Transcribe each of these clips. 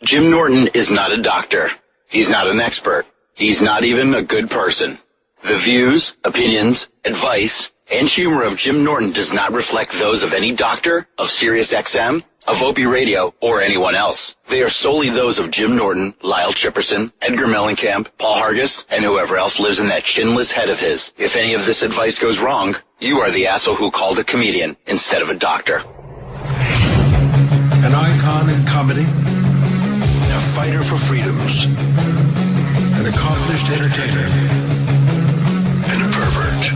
Jim Norton is not a doctor. He's not an expert. He's not even a good person. The views, opinions, advice, and humor of Jim Norton does not reflect those of any doctor, of SiriusXM, of Opie Radio, or anyone else. They are solely those of Jim Norton, Lyle Chipperson, Edgar Mellencamp, Paul Hargis, and whoever else lives in that chinless head of his. If any of this advice goes wrong, you are the asshole who called a comedian instead of a doctor. An icon in comedy, a fighter for freedoms, an accomplished entertainer, and a pervert.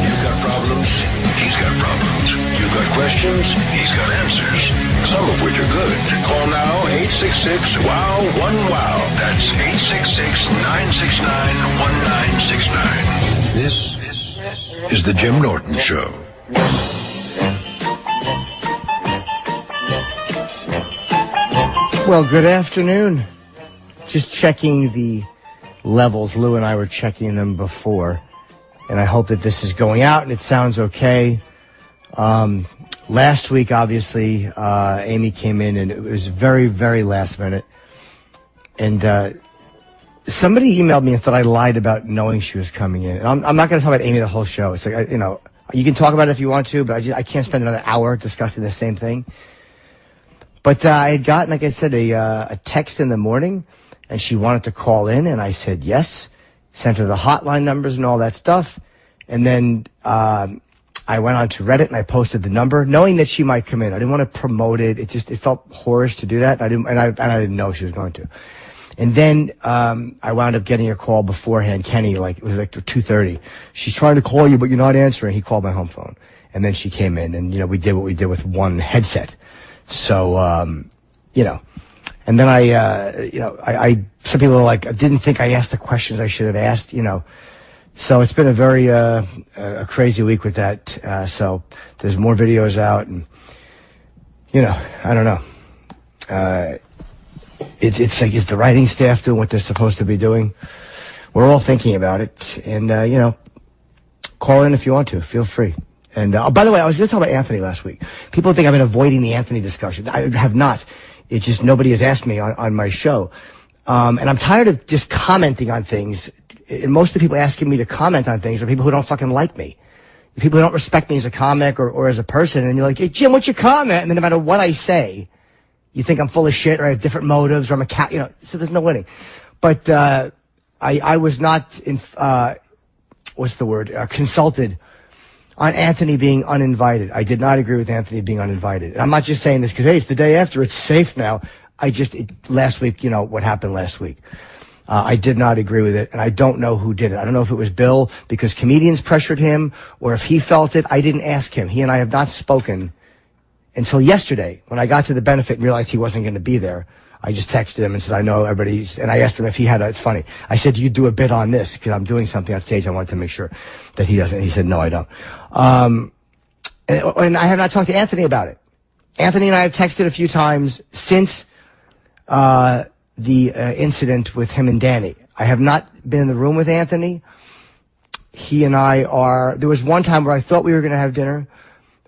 You've got problems, he's got problems. You've got questions, he's got answers, some of which are good. Call now 866-WOW-1-WOW. That's 866-969-1969. This is the Jim Norton Show. Well, good afternoon. Just checking the levels. Lou and I were checking them before, and I hope that this is going out and it sounds okay. Last week, obviously, Amy came in, and it was very, very last minute. And somebody emailed me and thought I lied about knowing she was coming in. And I'm not going to talk about Amy the whole show. It's like, you can talk about it if you want to, but I can't spend another hour discussing the same thing. But I had gotten, like I said, a text in the morning, and she wanted to call in, and I said yes, sent her the hotline numbers and all that stuff. And then I went on to Reddit, and I posted the number, knowing that she might come in. I didn't want to promote it. It felt whorish to do that. I didn't know she was going to. And then I wound up getting a call beforehand. Kenny, it was like 2:30. She's trying to call you, but you're not answering. He called my home phone. And then she came in, and, we did what we did with one headset. So, and then some people are like, I didn't think I asked the questions I should have asked, So it's been a very, a crazy week with that. So there's more videos out, and, I don't know. It's like, is the writing staff doing what they're supposed to be doing? We're all thinking about it. And, call in if you want to. Feel free. And, by the way, I was going to talk about Anthony last week. People think I've been avoiding the Anthony discussion. I have not. It's just nobody has asked me on my show. And I'm tired of just commenting on things. And most of the people asking me to comment on things are people who don't fucking like me. People who don't respect me as a comic or as a person. And you're like, hey, Jim, what's your comment? And then no matter what I say, you think I'm full of shit or I have different motives or I'm a cat, so there's no winning. But, I was not consulted on Anthony being uninvited. I did not agree with Anthony being uninvited. And I'm not just saying this because, hey, it's the day after. It's safe now. Last week, what happened last week. I did not agree with it, and I don't know who did it. I don't know if it was Bill because comedians pressured him or if he felt it. I didn't ask him. He and I have not spoken until yesterday when I got to the benefit and realized he wasn't going to be there. I just texted him and said, I know everybody's, and I asked him if he had it's funny. I said, do you do a bit on this? Because I'm doing something on stage. I wanted to make sure that he doesn't. He said, no, I don't. And I have not talked to Anthony about it. Anthony and I have texted a few times since, the incident with him and Danny. I have not been in the room with Anthony. He and I there was one time where I thought we were going to have dinner,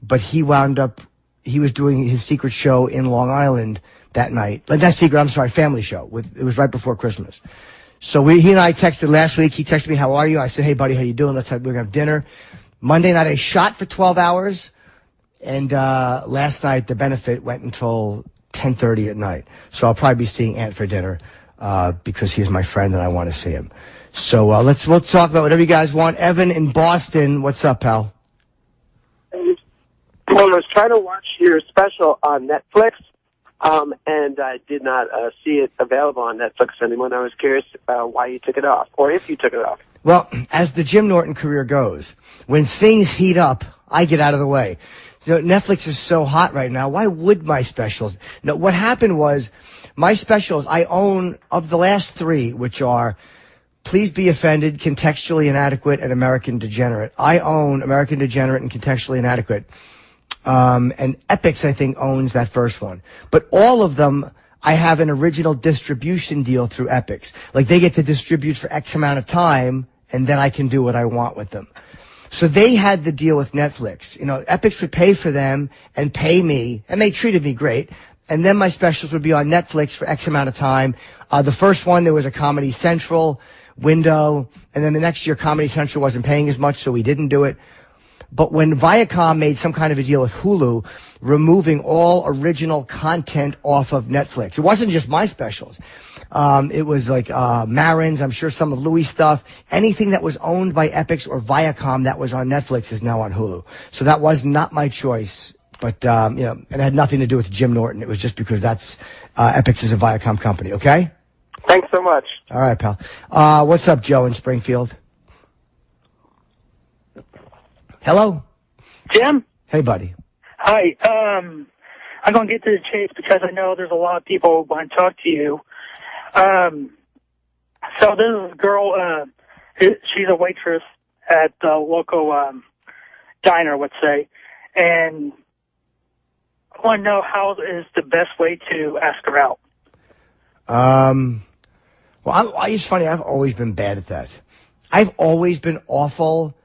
but he was doing his secret show in Long Island that night. Family show. It was right before Christmas. So he and I texted last week. He texted me, how are you? I said, hey buddy, how you doing? We're going to have dinner. Monday night I shot for 12 hours. And, last night the benefit went until 10:30 at night. So I'll probably be seeing Ant for dinner, because he's my friend and I want to see him. So, we'll talk about whatever you guys want. Evan in Boston. What's up, pal? Well, I was trying to watch your special on Netflix. And I did not see it available on Netflix anymore. And I was curious why you took it off, or if you took it off. Well, as the Jim Norton career goes, when things heat up, I get out of the way. Netflix is so hot right now. Why would my specials? No, what happened was my specials I own of the last three, which are Please Be Offended, Contextually Inadequate, and American Degenerate. I own American Degenerate and Contextually Inadequate. And Epix, I think, owns that first one. But all of them, I have an original distribution deal through Epix. Like, they get to distribute for X amount of time, and then I can do what I want with them. So they had the deal with Netflix. Epix would pay for them and pay me, and they treated me great. and then my specials would be on Netflix for X amount of time. The first one, there was a Comedy Central window, and then the next year Comedy Central wasn't paying as much, so we didn't do it. But when Viacom made some kind of a deal with Hulu, removing all original content off of Netflix, it wasn't just my specials. It was like Marin's, I'm sure some of Louis' stuff. Anything that was owned by Epix or Viacom that was on Netflix is now on Hulu. So that was not my choice. But, and it had nothing to do with Jim Norton. It was just because that's Epix is a Viacom company, okay? Thanks so much. All right, pal. What's up, Joe in Springfield? Hello? Jim? Hey, buddy. Hi. I'm going to get to the chase because I know there's a lot of people who want to talk to you. So this is a girl, she's a waitress at the local diner, let's say, and I want to know how is the best way to ask her out. Well, it's funny. I've always been bad at that. I've always been awful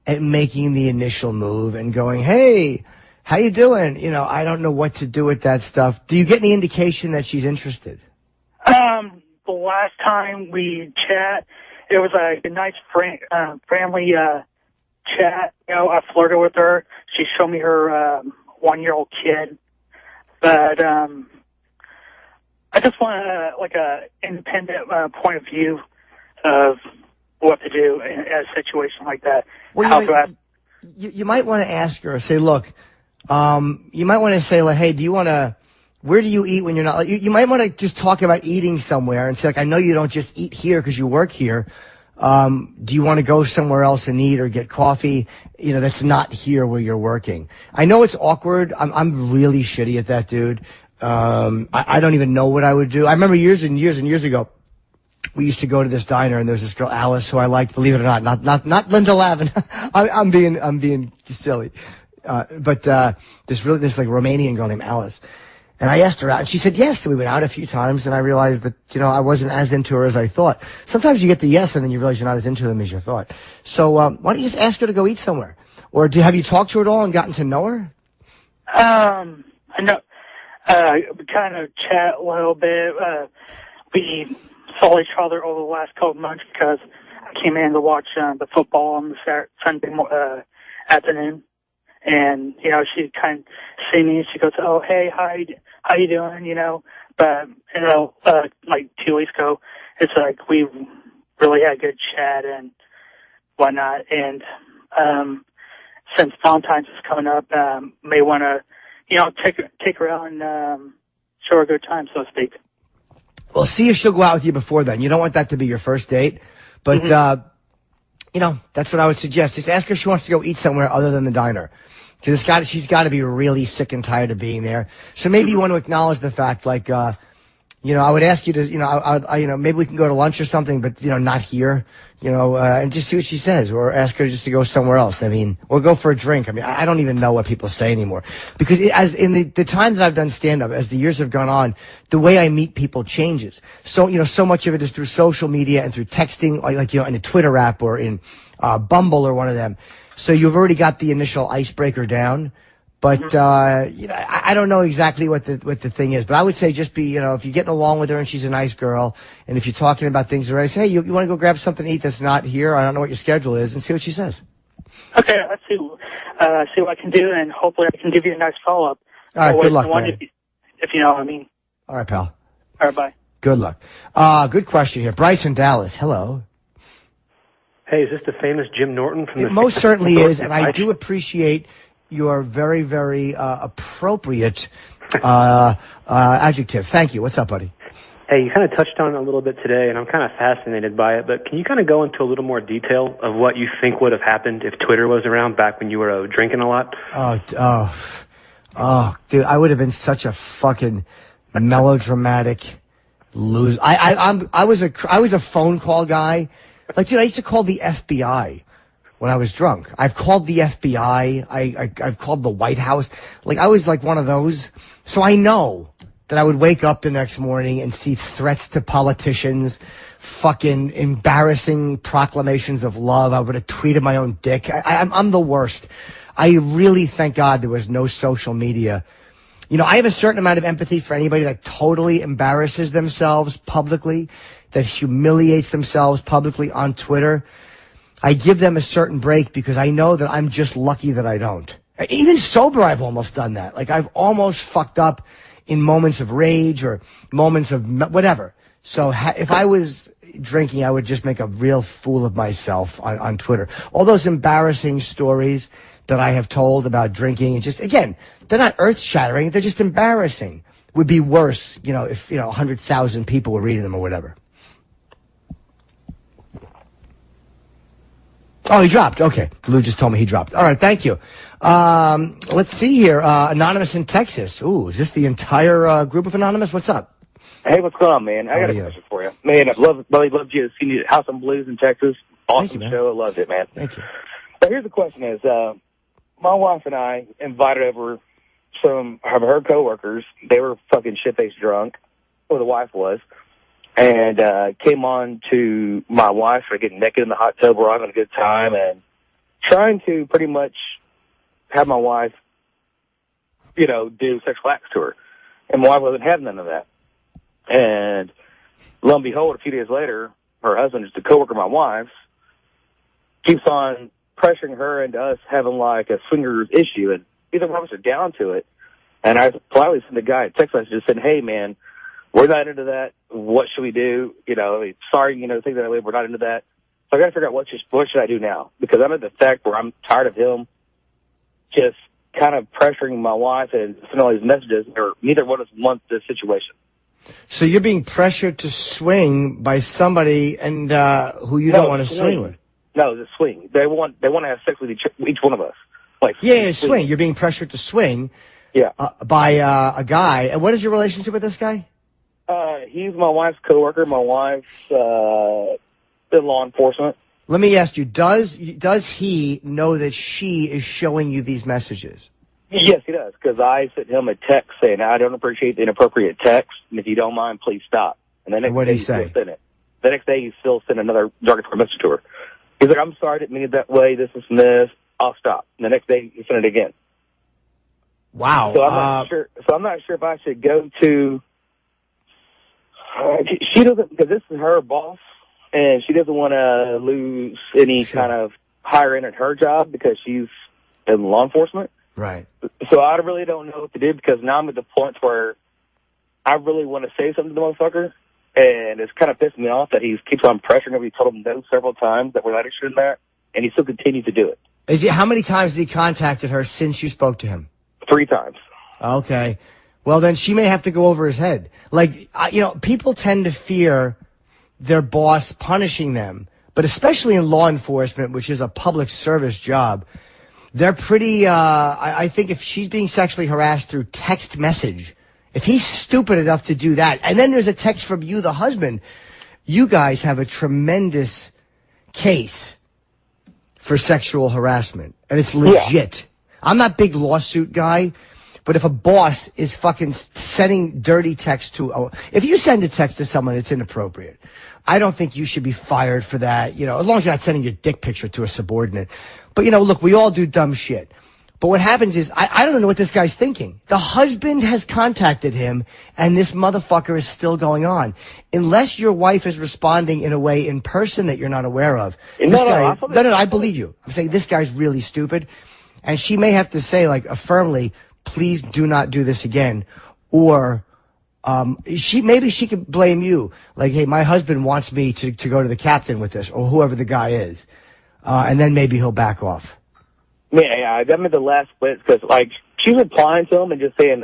at making the initial move and going, hey, how you doing? I don't know what to do with that stuff. Do you get any indication that she's interested? The last time we chat, it was like a nice family chat. I flirted with her. She showed me her 1-year-old kid. But I just want a independent point of view of what to do in a situation like that. Well, you might want to ask her, say, look, you might want to say, like, hey, where do you eat when you're not, you might want to just talk about eating somewhere and say, like, I know you don't just eat here because you work here. Do you want to go somewhere else and eat or get coffee, that's not here where you're working? I know it's awkward. I'm really shitty at that, dude. I don't even know what I would do. I remember years and years and years ago, we used to go to this diner and there was this girl, Alice, who I liked, believe it or not Linda Lavin. I'm being silly. But this like Romanian girl named Alice. And I asked her out and she said yes. So we went out a few times and I realized that, I wasn't as into her as I thought. Sometimes you get the yes and then you realize you're not as into them as you thought. So, why don't you just ask her to go eat somewhere? Or have you talked to her at all and gotten to know her? I know. We kind of chat a little bit. We saw each other over the last couple of months because I came in to watch the football on the Sunday afternoon. And, she kind of see me and she goes, oh, hey, how you doing? But, like 2 weeks ago, it's like we really had a good chat and whatnot. And since Valentine's is coming up, may want to, take her out and show her a good time, so to speak. Well, see if she'll go out with you before then. You don't want that to be your first date. But, that's what I wowould suggest. Just ask her if she wants to go eat somewhere other than the diner. Because she's got to be really sick and tired of being there. So maybe you want to acknowledge the fact, like, I would ask you to, maybe we can go to lunch or something, but, not here, and just see what she says, or ask her just to go somewhere else. Or go for a drink. I don't even know what people say anymore. Because as in the time that I've done stand-up, as the years have gone on, the way I meet people changes. So, so much of it is through social media and through texting, like in a Twitter app or in, Bumble or one of them. So you've already got the initial icebreaker down. But, I don't know exactly what the thing is, but I would say just be, if you're getting along with her and she's a nice girl, and if you're talking about things already, say, hey, you want to go grab something to eat that's not here? I don't know what your schedule is, and see what she says. Okay, let's see what I can do, and hopefully I can give you a nice follow-up. All right, good luck, man. If you know what I mean. All right, pal. All right, bye. Good luck. Good question here. Bryce in Dallas. Hello. Hey, is this the famous Jim Norton from the... It most certainly is, and I do appreciate your very, very appropriate adjective. Thank you. What's up, buddy? Hey, you kind of touched on it a little bit today, and I'm kind of fascinated by it, but can you kind of go into a little more detail of what you think would have happened if Twitter was around back when you were drinking a lot? Oh, dude, I would have been such a fucking melodramatic loser. I was a phone call guy. Like, dude, I used to call the FBI when I was drunk. I've called the FBI. I've called the White House. Like, I was like one of those. So I know that I would wake up the next morning and see threats to politicians, fucking embarrassing proclamations of love. I would have tweeted my own dick. I'm the worst. I really thank God there was no social media You know, I have a certain amount of empathy for anybody that totally embarrasses themselves publicly, that humiliates themselves publicly on Twitter. I give them a certain break because I know that I'm just lucky that I don't. Even sober, I've almost done that. Like, I've almost fucked up in moments of rage or moments of whatever. So if I was drinking, I would just make a real fool of myself on Twitter. All those embarrassing stories that I have told about drinking, and just, again, they're not earth-shattering. They're just embarrassing. Would be worse, you know, if, 100,000 people were reading them or whatever. Oh, he dropped. Okay. Lou just told me he dropped. All right. Thank you. Let's see here. Anonymous in Texas. Ooh, is this the entire group of Anonymous? What's up? Hey, what's going on, man? I got a question for you. Man, I've loved you. Seen you at House on Blues in Texas. Awesome show. I loved it, man. Thank you. So here's the question is, my wife and I invited over some of her coworkers. They were fucking shit-faced drunk, or the wife was, and came on to my wife for getting naked in the hot tub. We're having a good time and trying to pretty much have my wife, do sexual acts to her. And my wife wasn't having none of that. And lo and behold, a few days later, her husband, just a coworker of my wife's, keeps on pressuring her into us having like a swingers issue, and either one of us are down to it. And I politely sent the guy a text message just saying, "Hey, man, we're not into that. What should we do? Sorry, things that way. We're not into that. So I got to figure out what should I do now, because I'm at the fact where I'm tired of him just kind of pressuring my wife and sending all these messages, or neither one of us wants this situation." So you're being pressured to swing by somebody and who you don't want to swing with. No, the swing. They want to have sex with each one of us. Like swing. You're being pressured to swing. Yeah. By a guy. And what is your relationship with this guy? He's my wife's coworker. My wife's in law enforcement. Let me ask you: Does he know that she is showing you these messages? Yes, he does, because I sent him a text saying, "I don't appreciate the inappropriate text, and if you don't mind, please stop." And the next what day did he say? Still sent it. The next day he still sent another derogatory message to her. He's like, "I'm sorry, I didn't mean it that way. This and this. I'll stop." And the next day he sent it again. Wow. So I'm not sure. So I'm not sure if I should go to. She doesn't, because this is her boss, and she doesn't want to lose any kind of higher end at her job because she's in law enforcement. Right. So I really don't know what to do, because now I'm at the point where I really want to say something to the motherfucker, and it's kind of pissing me off that he keeps on pressuring him. He told him no several times that we're not interested in that, and he still continues to do it. How many times has he contacted her since you spoke to him? 3 times. Okay. Well, then she may have to go over his head. Like, people tend to fear their boss punishing them, but especially in law enforcement, which is a public service job, they're pretty, I think if she's being sexually harassed through text message, if he's stupid enough to do that, and then there's a text from you, the husband, you guys have a tremendous case for sexual harassment, and it's legit. Yeah. I'm not a big lawsuit guy, but if a boss is fucking sending dirty text if you send a text to someone, it's inappropriate. I don't think you should be fired for that, as long as you're not sending your dick picture to a subordinate. But, look, we all do dumb shit. But what happens is, I don't know what this guy's thinking. The husband has contacted him, and this motherfucker is still going on. Unless your wife is responding in a way in person that you're not aware of. I believe you. I'm saying this guy's really stupid. And she may have to say, firmly, please do not do this again. Or maybe she could blame you. Like, hey, my husband wants me to go to the captain with this, or whoever the guy is. And then maybe he'll back off. Yeah, I'm at the last bit, because, she's replying to him and just saying,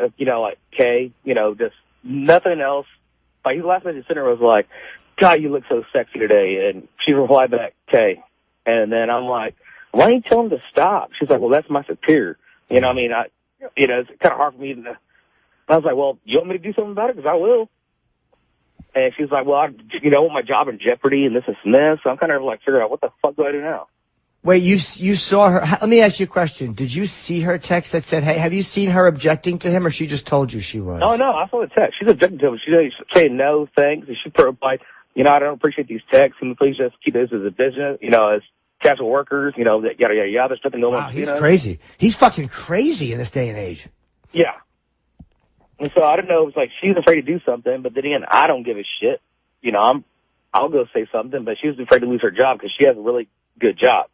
Kay, just nothing else. His last message sent her was like, "God, you look so sexy today." And she replied back, "Kay." And then I'm like, "Why don't you tell him to stop?" She's like, "Well, that's my superior." It's kind of hard for me to. I was like, "Well, you want me to do something about it? Because I will." And she's like, "Well, I want my job in jeopardy and this and this." So I'm kind of figuring out what the fuck do I do now? Wait, you saw her? Let me ask you a question. Did you see her text that said, "Hey, have you seen her objecting to him," or she just told you she was? Oh no, I saw the text. She's objecting to him. She's saying no, thanks. And she replied, "I don't appreciate these texts. Can you please just keep this as a business? As casual workers, yada yada yada. There's nothing going on." He's crazy. He's fucking crazy in this day and age. Yeah. And so I don't know, it's like she's afraid to do something, but then again, I don't give a shit. You know, I'll go say something, but she was afraid to lose her job because she has a really good job.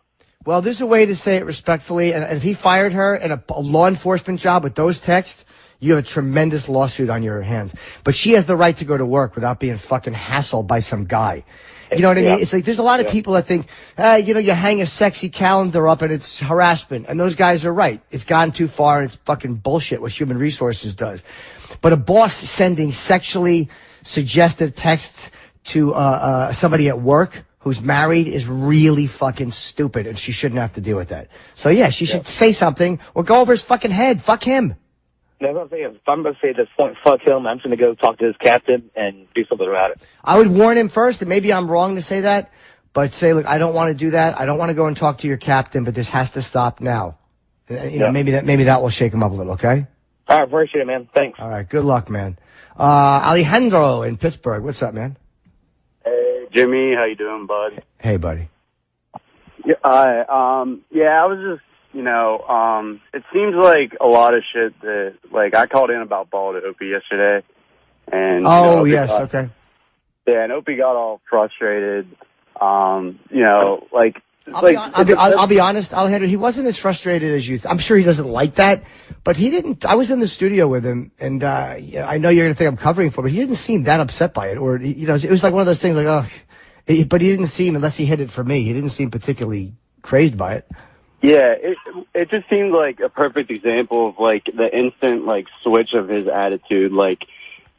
Well, there's a way to say it respectfully, and if he fired her in a law enforcement job with those texts, you have a tremendous lawsuit on your hands. But she has the right to go to work without being fucking hassled by some guy. You know what I mean? It's like there's a lot of people that think, you know, you hang a sexy calendar up and it's harassment. And those guys are right. It's gone too far and it's fucking bullshit what human resources does. But a boss sending sexually suggestive texts to somebody at work who's married is really fucking stupid, and she shouldn't have to deal with that. So, yeah, she should say something or go over his fucking head. Fuck him. That's what I'm saying. If I'm going to say at this point, fuck him, I'm just going to go talk to his captain and do something about it. I would warn him first, and maybe I'm wrong to say that, but say, look, I don't want to do that. I don't want to go and talk to your captain, but this has to stop now. You know, maybe that will shake him up a little, okay? All right, appreciate it, man. Thanks. All right, good luck, man. Alejandro in Pittsburgh. What's up, man? Hey, Jimmy. How you doing, bud? Hey, buddy. Yeah, I was just, you know, it seems like a lot of shit that, like, I called in about Bald Opie yesterday. And, okay. Yeah, and Opie got all frustrated. You know, like... I'll be honest, Alejandro, he wasn't as frustrated as you. I'm sure he doesn't like that, but he didn't. I was in the studio with him, and I know you're going to think I'm covering for, but he didn't seem that upset by it, or you know, it was like one of those things, like but he didn't seem, unless he hit it for me, he didn't seem particularly crazed by it. Yeah, it just seemed like a perfect example of like the instant like switch of his attitude, like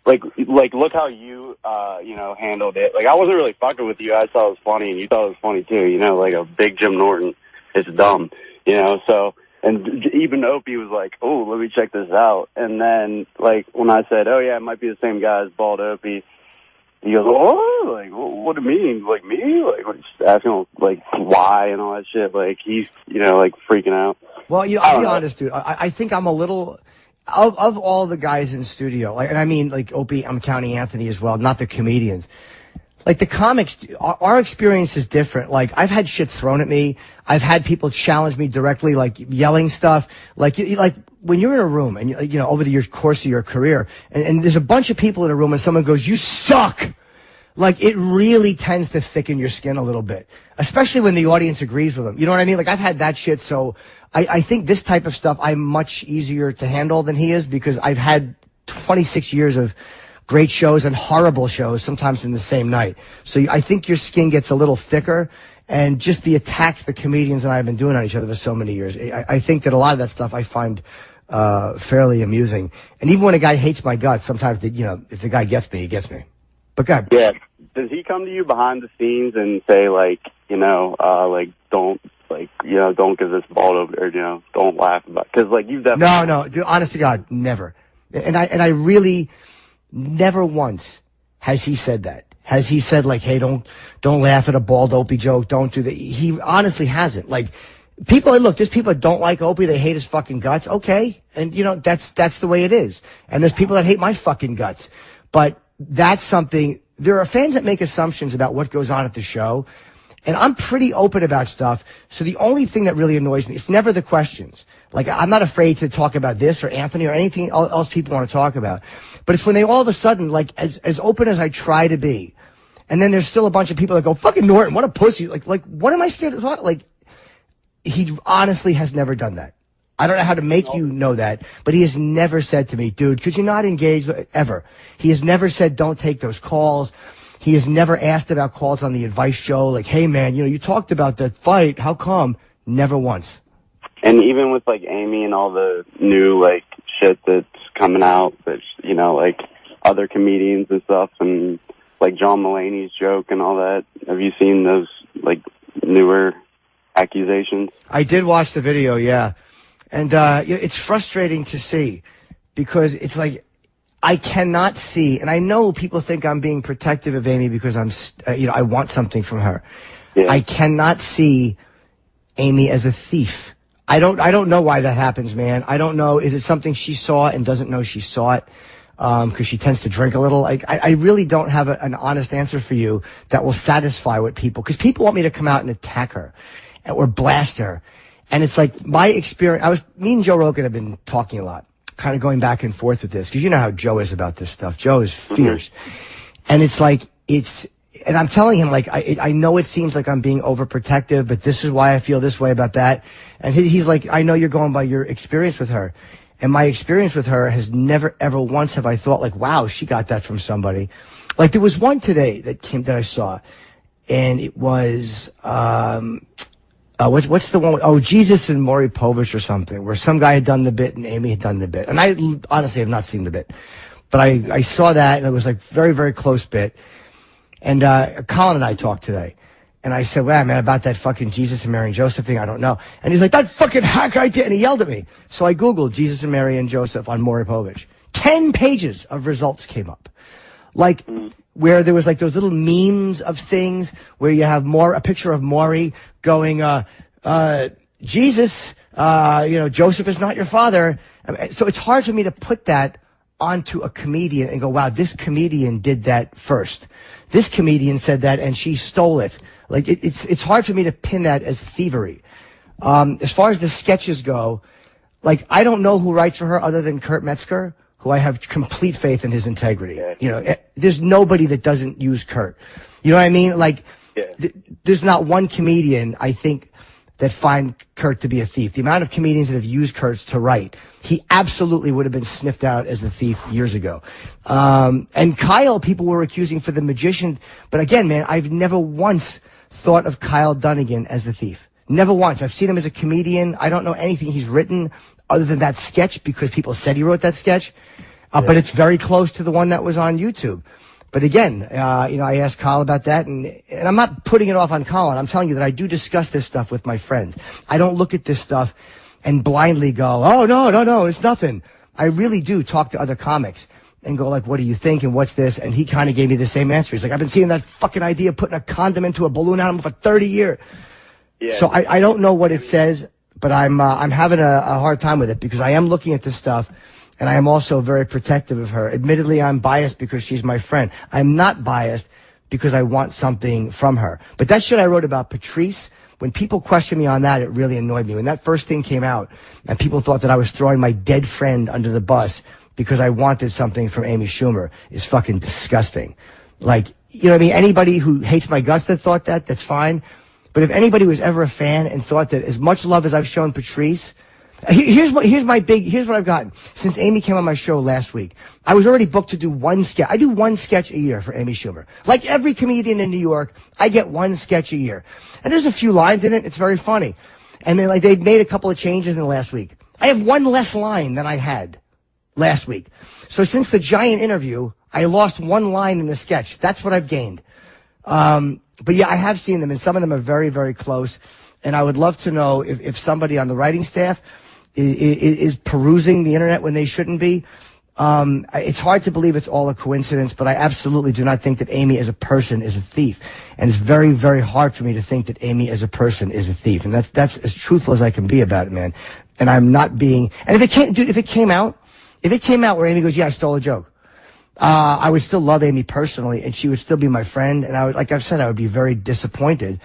look how you you know, handled it. Like, I wasn't really fucking with you. I thought it was funny, and you thought it was funny too. You know, like a big Jim Norton. It's dumb. You know, so, and even Opie was like, "Oh, let me check this out." And then, like, when I said, "Oh yeah, it might be the same guy as Bald Opie," he goes, "Oh, like, what do you mean? Like me? Like, just asking like why and all that shit." Like, he's, you know, like freaking out. Well, you know, I'll be honest, dude. I think I'm a little. Of all the guys in studio, like, and I mean, like, Opie, I'm counting Anthony as well, not the comedians. Like, the comics, our experience is different. Like, I've had shit thrown at me. I've had people challenge me directly, like, yelling stuff. Like when you're in a room and, you know, over the course of your career, and there's a bunch of people in a room and someone goes, "You suck!" Like, it really tends to thicken your skin a little bit, especially when the audience agrees with them. You know what I mean? Like, I've had that shit, so I think this type of stuff I'm much easier to handle than he is, because I've had 26 years of great shows and horrible shows, sometimes in the same night. So I think your skin gets a little thicker, and just the attacks the comedians and I have been doing on each other for so many years, I think that a lot of that stuff I find fairly amusing. And even when a guy hates my guts, sometimes, you know, if the guy gets me, he gets me. But God. Yeah. Does he come to you behind the scenes and say, like, you know, like, don't, like, you know, don't give this ball over, or, you know, don't laugh about it? Because, like, you've definitely... No, dude, honest to God, never. And I really, never once has he said that. Has he said, like, hey, don't laugh at a bald Opie joke, don't do that. He honestly hasn't. Like, people, look, there's people that don't like Opie, they hate his fucking guts, okay. And, you know, that's the way it is. And there's people that hate my fucking guts. But that's something... There are fans that make assumptions about what goes on at the show, and I'm pretty open about stuff. So the only thing that really annoys me, it's never the questions. Like, I'm not afraid to talk about this or Anthony or anything else people want to talk about. But it's when they all of a sudden, like, as open as I try to be, and then there's still a bunch of people that go, "Fucking Norton, what a pussy." Like, what am I scared to talk? Like, he honestly has never done that. I don't know how to make you know that, but he has never said to me, "Dude, could you not engage?" Ever. He has never said, "Don't take those calls." He has never asked about calls on the advice show. Like, "Hey, man, you know, you talked about that fight. How come?" Never once. And even with, like, Amy and all the new, like, shit that's coming out, that's, you know, like, other comedians and stuff, and, like, John Mulaney's joke and all that. Have you seen those, like, newer accusations? I did watch the video, yeah. And it's frustrating to see, because it's like, I cannot see, and I know people think I'm being protective of Amy because I'm, you know, I want something from her. Yeah. I cannot see Amy as a thief. I don't know why that happens, man. I don't know. Is it something she saw and doesn't know she saw it? Because she tends to drink a little. I really don't have an honest answer for you that will satisfy what people, because people want me to come out and attack her or blast her. And it's like, my experience, me and Joe Rogan have been talking a lot. kind of going back and forth with this, because you know how Joe is about this stuff. Joe is fierce. And it's like, and I'm telling him, like, I know it seems like I'm being overprotective, but this is why I feel this way about that. And he's like, I know you're going by your experience with her. And my experience with her has never, ever once have I thought, like, wow, she got that from somebody. Like, there was one today that I saw, and it was, what's the one? Oh, Jesus and Maury Povich or something, where some guy had done the bit and Amy had done the bit. And I honestly have not seen the bit, but I saw that, and it was like very, very close bit. And Colin and I talked today, and I said, "Wow, man, about that fucking Jesus and Mary and Joseph thing, I don't know." And he's like, "That fucking hack idea," and he yelled at me. So I Googled Jesus and Mary and Joseph on Maury Povich. 10 pages of results came up, like where there was like those little memes of things where you have a picture of Maury going, Jesus, Joseph is not your father. So it's hard for me to put that onto a comedian and go, wow, this comedian did that first. This comedian said that and she stole it. Like, it's hard for me to pin that as thievery. As far as the sketches go, like, I don't know who writes for her other than Kurt Metzger, who I have complete faith in his integrity. You know, there's nobody that doesn't use Kurt. You know what I mean? Like, there's not one comedian, I think, that find Kurt to be a thief. The amount of comedians that have used Kurt to write, he absolutely would have been sniffed out as a thief years ago. And Kyle, people were accusing for the magician. But again, man, I've never once thought of Kyle Dunnigan as the thief. Never once. I've seen him as a comedian. I don't know anything he's written other than that sketch, because people said he wrote that sketch. But it's very close to the one that was on YouTube. But again, I asked Kyle about that, and I'm not putting it off on Colin. I'm telling you that I do discuss this stuff with my friends. I don't look at this stuff and blindly go, oh, no, it's nothing. I really do talk to other comics and go like, what do you think, and what's this? And he kind of gave me the same answer. He's like, I've been seeing that fucking idea of putting a condom into a balloon animal for 30 years. Yeah. So I don't know what it says, but I'm having a hard time with it, because I am looking at this stuff. And I am also very protective of her. Admittedly, I'm biased because she's my friend. I'm not biased because I want something from her. But that shit I wrote about Patrice, when people questioned me on that, it really annoyed me. When that first thing came out and people thought that I was throwing my dead friend under the bus because I wanted something from Amy Schumer, is fucking disgusting. Like, you know what I mean? Anybody who hates my guts that thought that, that's fine. But if anybody was ever a fan and thought that as much love as I've shown Patrice, here's what I've gotten since Amy came on my show last week. I was already booked to do one sketch. I do one sketch a year for Amy Schumer. Like every comedian in New York, I get one sketch a year. And there's a few lines in it. It's very funny. And then like they've made a couple of changes in the last week. I have one less line than I had last week. So since the giant interview, I lost one line in the sketch. That's what I've gained. But yeah, I have seen them, and some of them are very, very close. And I would love to know if somebody on the writing staff is perusing the internet when they shouldn't be. It's hard to believe it's all a coincidence, but I absolutely do not think that Amy as a person is a thief. And it's very, very hard for me to think that Amy as a person is a thief. And that's as truthful as I can be about it, man. And I'm not being, and if it came out where Amy goes, yeah, I stole a joke, I would still love Amy personally, and she would still be my friend. And I would, like I've said, I would be very disappointed.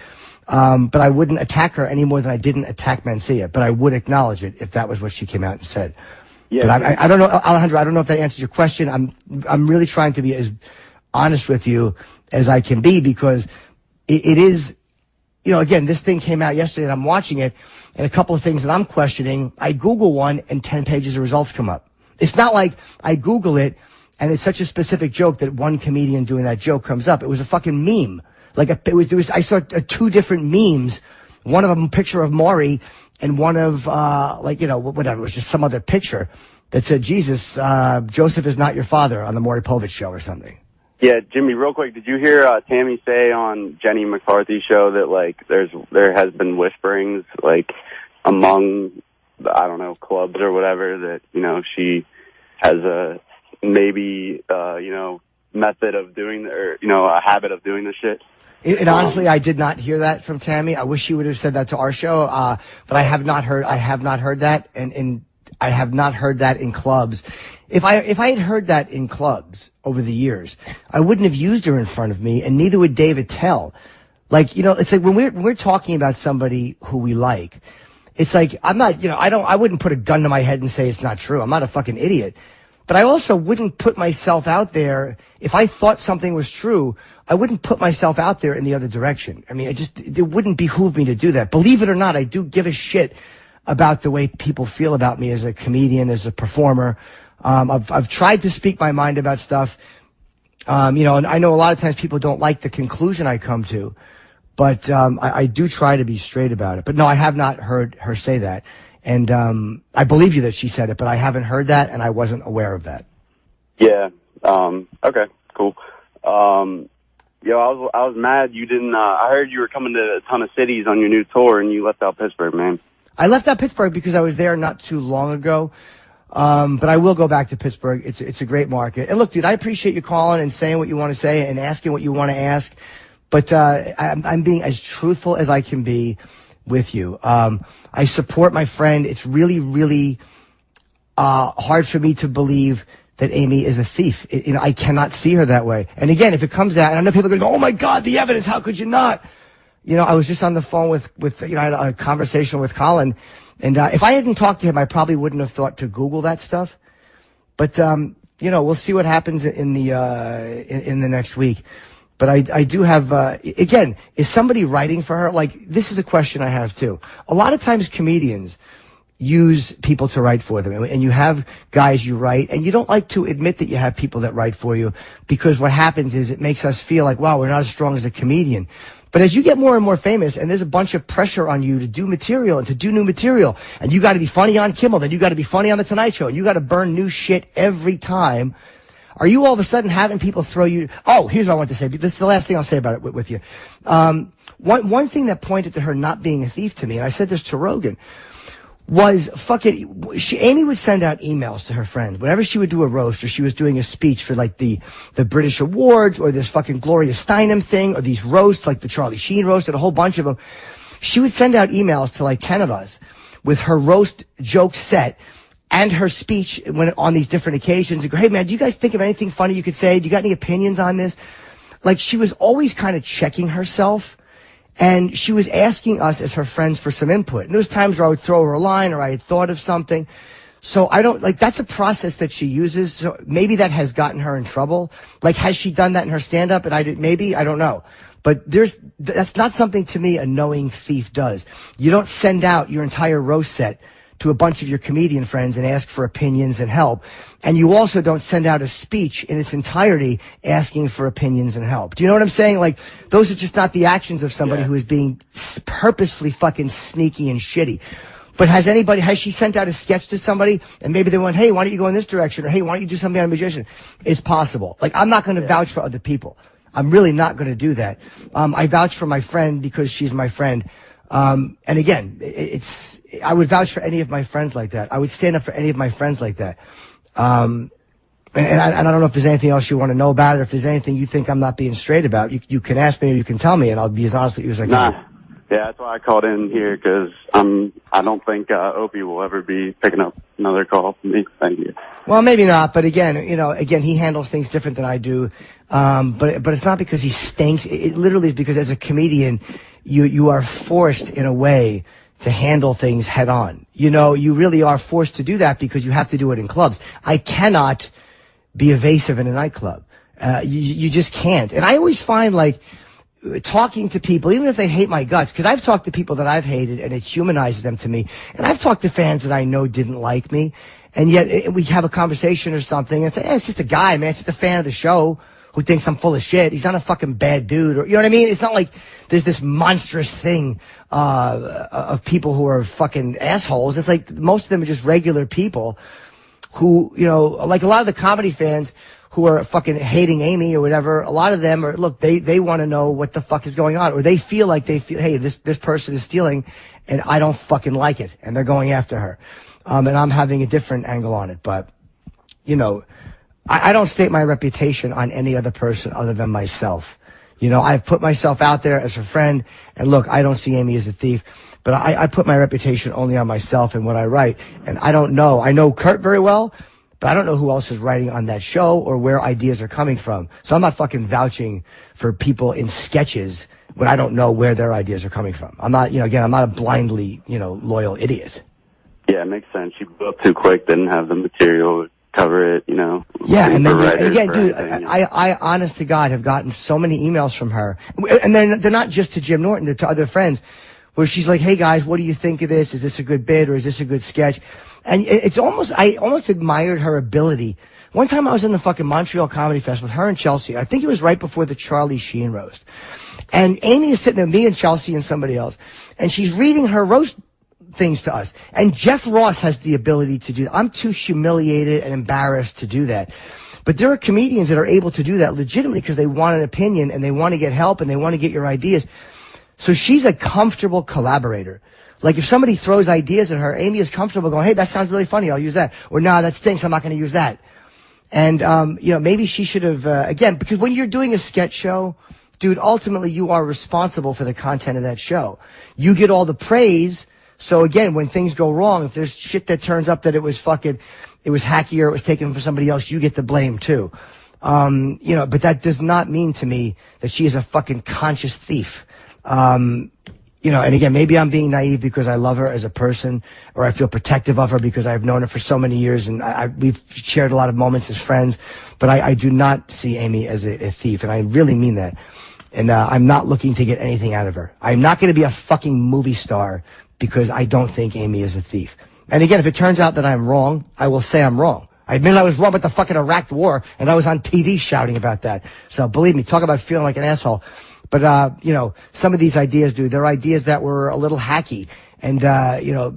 But I wouldn't attack her any more than I didn't attack Mencia. But I would acknowledge it if that was what she came out and said. Yeah. But I don't know, Alejandro, I don't know if that answers your question. I'm really trying to be as honest with you as I can be, because it is, again, this thing came out yesterday and I'm watching it, and a couple of things that I'm questioning, I Google one and 10 pages of results come up. It's not like I Google it and it's such a specific joke that one comedian doing that joke comes up. It was a fucking meme. Like I saw two different memes, one of them a picture of Maury, and one of whatever, it was just some other picture that said, Jesus, Joseph is not your father, on the Maury Povich show or something. Yeah, Jimmy, real quick, did you hear Tammy say on Jenny McCarthy's show that like there has been whisperings like among clubs or whatever that she has a maybe method of doing or a habit of doing this shit? And honestly, I did not hear that from Tammy. I wish she would have said that to our show. But I have not heard that. And I have not heard that in clubs. If I had heard that in clubs over the years, I wouldn't have used her in front of me, and neither would David Tell. Like, it's like when we're talking about somebody who we like, It's like, I'm not, I wouldn't put a gun to my head and say it's not true. I'm not a fucking idiot. But I also wouldn't put myself out there. If I thought something was true, I wouldn't put myself out there in the other direction. I mean, it wouldn't behoove me to do that. Believe it or not, I do give a shit about the way people feel about me as a comedian, as a performer. I've tried to speak my mind about stuff. And I know a lot of times people don't like the conclusion I come to, but I do try to be straight about it. But no, I have not heard her say that. And I believe you that she said it, but I haven't heard that, and I wasn't aware of that. Yeah. Okay, cool. I was mad you didn't. I heard you were coming to a ton of cities on your new tour, and you left out Pittsburgh, man. I left out Pittsburgh because I was there not too long ago. But I will go back to Pittsburgh. It's a great market. And look, dude, I appreciate you calling and saying what you want to say and asking what you want to ask. But I'm being as truthful as I can be with you. I support my friend. It's really, really hard for me to believe that Amy is a thief. I cannot see her that way. And again, if it comes out, and I know people are going to go, oh my God, the evidence, how could you not? I was just on the phone with I had a conversation with Colin. And if I hadn't talked to him, I probably wouldn't have thought to Google that stuff. But, we'll see what happens in the next week. But I do have, again, is somebody writing for her? Like, this is a question I have too. A lot of times comedians use people to write for them. And you have guys you write, and you don't like to admit that you have people that write for you, because what happens is it makes us feel like, wow, we're not as strong as a comedian. But as you get more and more famous, and there's a bunch of pressure on you to do material and to do new material, and you got to be funny on Kimmel, then you got to be funny on The Tonight Show, and you got to burn new shit every time. Are you all of a sudden having people throw you? Oh, here's what I want to say. This is the last thing I'll say about it with you. One thing that pointed to her not being a thief to me, and I said this to Rogan, was Amy would send out emails to her friends whenever she would do a roast, or she was doing a speech for like the British Awards, or this fucking Gloria Steinem thing, or these roasts like the Charlie Sheen roast and a whole bunch of them. She would send out emails to like 10 of us with her roast joke set and her speech on these different occasions, and go, hey man, do you guys think of anything funny you could say? Do you got any opinions on this? Like, she was always kind of checking herself. And she was asking us as her friends for some input. And there was times where I would throw her a line, or I had thought of something. So that's a process that she uses. So maybe that has gotten her in trouble. Like, has she done that in her stand-up? And I don't know. But that's not something, to me, a knowing thief does. You don't send out your entire roast set to a bunch of your comedian friends and ask for opinions and help. And you also don't send out a speech in its entirety asking for opinions and help. Do you know what I'm saying? Like, those are just not the actions of somebody who is being purposefully fucking sneaky and shitty. But has she sent out a sketch to somebody, and maybe they went, hey, why don't you go in this direction? Or hey, why don't you do something on a magician? It's possible. Like, I'm not going to vouch for other people. I'm really not going to do that. I vouch for my friend because she's my friend. And again, I would vouch for any of my friends like that. I would stand up for any of my friends like that. And I don't know if there's anything else you want to know about it, or if there's anything you think I'm not being straight about. You can ask me, or you can tell me, and I'll be as honest with you as I can. Nah. Yeah, that's why I called in here, because I don't think Opie will ever be picking up another call from me. Thank you. Well, maybe not, but again, he handles things different than I do. But it's not because he stinks. It literally is because as a comedian, you are forced in a way to handle things head on. You really are forced to do that because you have to do it in clubs. I cannot be evasive in a nightclub. You just can't. And I always find, like, talking to people, even if they hate my guts, because I've talked to people that I've hated and it humanizes them to me. And I've talked to fans that I know didn't like me. And yet we have a conversation or something and say, it's just a guy, man. It's just a fan of the show who thinks I'm full of shit. He's not a fucking bad dude. Or, you know what I mean? It's not like there's this monstrous thing of people who are fucking assholes. It's like most of them are just regular people who, like a lot of the comedy fans who are fucking hating Amy or whatever, a lot of them are, look, they want to know what the fuck is going on. Or they feel, hey, this person is stealing and I don't fucking like it. And they're going after her. And I'm having a different angle on it. But, I don't state my reputation on any other person other than myself. I've put myself out there as a friend. And look, I don't see Amy as a thief. But I put my reputation only on myself and what I write. And I don't know. I know Kurt very well. But I don't know who else is writing on that show or where ideas are coming from. So I'm not fucking vouching for people in sketches when I don't know where their ideas are coming from. I'm not, again, I'm not a blindly, loyal idiot. Yeah, it makes sense. She blew up too quick, didn't have the material to cover it, Yeah, and again, dude, I honest to God have gotten so many emails from her. And they're not just to Jim Norton, they're to other friends where she's like, hey guys, what do you think of this? Is this a good bit or is this a good sketch? And I almost admired her ability. One time I was in the fucking Montreal Comedy Festival with her and Chelsea. I think it was right before the Charlie Sheen roast. And Amy is sitting there, me and Chelsea and somebody else, and she's reading her roast things to us. And Jeff Ross has the ability to do that. I'm too humiliated and embarrassed to do that. But there are comedians that are able to do that legitimately because they want an opinion and they want to get help and they want to get your ideas. So she's a comfortable collaborator. Like if somebody throws ideas at her, Amy is comfortable going, hey, that sounds really funny, I'll use that. Or no, that stinks, I'm not going to use that. And, maybe she should have, again, because when you're doing a sketch show, dude, ultimately you are responsible for the content of that show. You get all the praise. So again, when things go wrong, if there's shit that turns up that it was hacky or it was taken from somebody else, you get the blame too. But that does not mean to me that she is a fucking conscious thief. And again, maybe I'm being naive because I love her as a person, or I feel protective of her because I've known her for so many years and we've shared a lot of moments as friends. But I do not see Amy as a thief, and I really mean that. And I'm not looking to get anything out of her. I'm not going to be a fucking movie star because I don't think Amy is a thief. And again, if it turns out that I'm wrong, I will say I'm wrong. I admit I was wrong with the fucking Iraq war, and I was on TV shouting about that. So believe me, talk about feeling like an asshole. But, some of these ideas, dude, they're ideas that were a little hacky. And,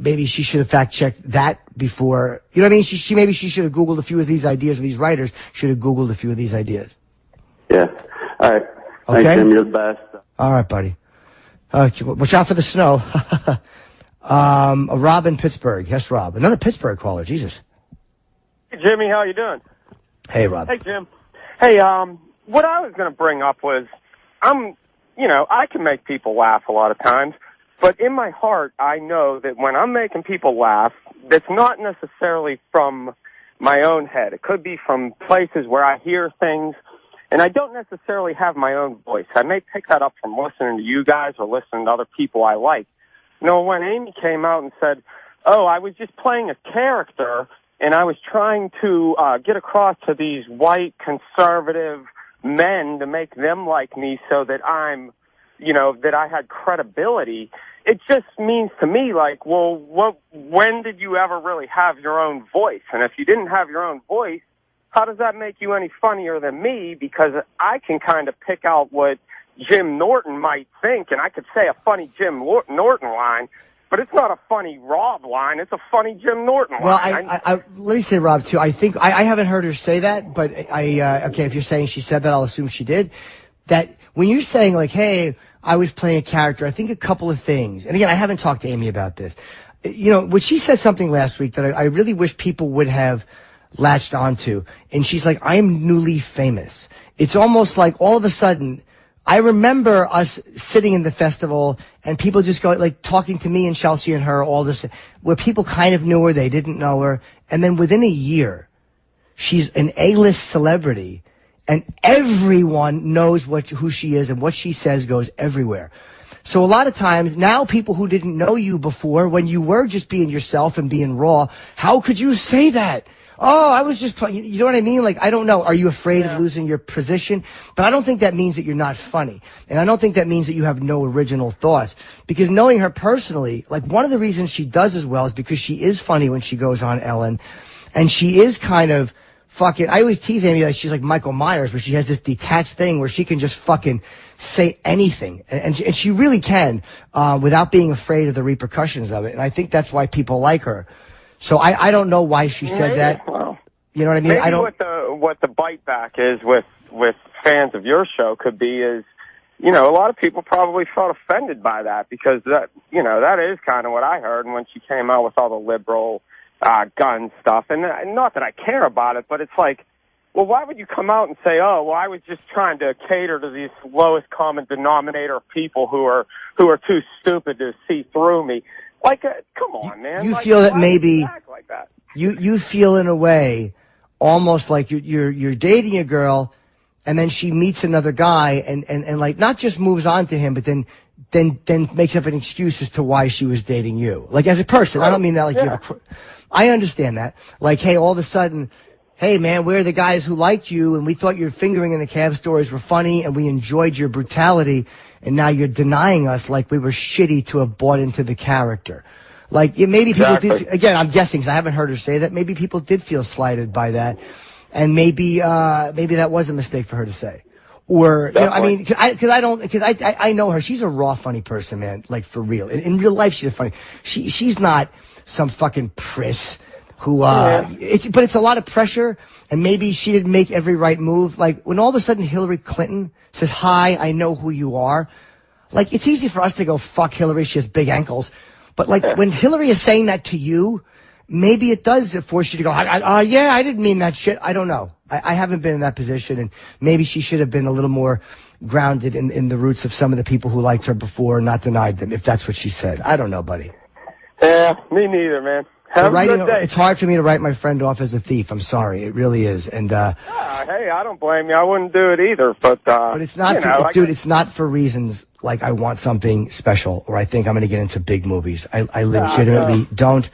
maybe she should have fact-checked that before. You know what I mean? Maybe she should have Googled a few of these ideas, or these writers should have Googled a few of these ideas. Yeah. All right. Okay? Thanks, Jim. You're the best. All right, buddy. Watch out for the snow. Rob in Pittsburgh. Yes, Rob. Another Pittsburgh caller. Jesus. Hey, Jimmy, how you doing? Hey, Rob. Hey, Jim. Hey, what I was going to bring up was, I can make people laugh a lot of times, but in my heart, I know that when I'm making people laugh, that's not necessarily from my own head. It could be from places where I hear things, and I don't necessarily have my own voice. I may pick that up from listening to you guys or listening to other people I like. When Amy came out and said, oh, I was just playing a character, and I was trying to get across to these white conservative men to make them like me so that that I had credibility, it just means to me like, well, when did you ever really have your own voice? And if you didn't have your own voice, how does that make you any funnier than me? Because I can kind of pick out what Jim Norton might think, and I could say a funny Jim Norton line, but it's not a funny Rob line. It's a funny Jim Norton line. Well, let me say, Rob, too. I think I haven't heard her say that, but okay, if you're saying she said that, I'll assume she did. That when you're saying like, hey, I was playing a character, I think a couple of things. And again, I haven't talked to Amy about this. When she said something last week that I really wish people would have latched onto. And she's like, I'm newly famous. It's almost like all of a sudden, I remember us sitting in the festival and people just go like talking to me and Chelsea and her, all this, where people kind of knew her, they didn't know her. And then within a year, she's an A-list celebrity and everyone knows who she is and what she says goes everywhere. So a lot of times now people who didn't know you before, when you were just being yourself and being raw, how could you say that? Oh, I was just playing. You know what I mean? Like, I don't know. Are you afraid of losing your position? But I don't think that means that you're not funny. And I don't think that means that you have no original thoughts. Because knowing her personally, like one of the reasons she does as well is because she is funny when she goes on Ellen. And she is kind of fucking, I always tease Amy like she's like Michael Myers, where she has this detached thing where she can just fucking say anything. And she really can, without being afraid of the repercussions of it. And I think that's why people like her. So I don't know why she said that. Well, you know what I mean? Maybe I don't. What the bite back is with fans of your show could be is, a lot of people probably felt offended by that because that is kind of what I heard when she came out with all the liberal gun stuff. And not that I care about it, but it's like, well, why would you come out and say, oh, well, I was just trying to cater to these lowest common denominator people who are too stupid to see through me. Like, come on, man. You feel that maybe like that? you feel in a way almost like you're dating a girl, and then she meets another guy, and like not just moves on to him, but then makes up an excuse as to why she was dating you. Like as a person, I don't mean that like you're. I understand that. Like, hey, all of a sudden, hey man, we're the guys who liked you, and we thought your fingering in the cab stories were funny, and we enjoyed your brutality, and now you're denying us like we were shitty to have bought into the character. Like maybe people did. Again, I'm guessing because I haven't heard her say that. Maybe people did feel slighted by that, and maybe that was a mistake for her to say. Or, you know, I mean, because I know her. She's a raw, funny person, man. Like, for real. In real life, she's funny. She's not some fucking priss who, but it's a lot of pressure, and maybe she didn't make every right move. Like, when all of a sudden Hillary Clinton says, hi, I know who you are. Like, it's easy for us to go, fuck Hillary, she has big ankles. But, like, when Hillary is saying that to you, maybe it does force you to go, yeah, I didn't mean that shit. I don't know. I haven't been in that position, and maybe she should have been a little more grounded in the roots of some of the people who liked her before and not denied them, if that's what she said. I don't know, buddy. Yeah, me neither, man. Have a good day. It's hard for me to write my friend off as a thief. I'm sorry. It really is. And hey, I don't blame you. I wouldn't do it either. But it's not, it's not for reasons like I want something special or I think I'm going to get into big movies. I legitimately don't.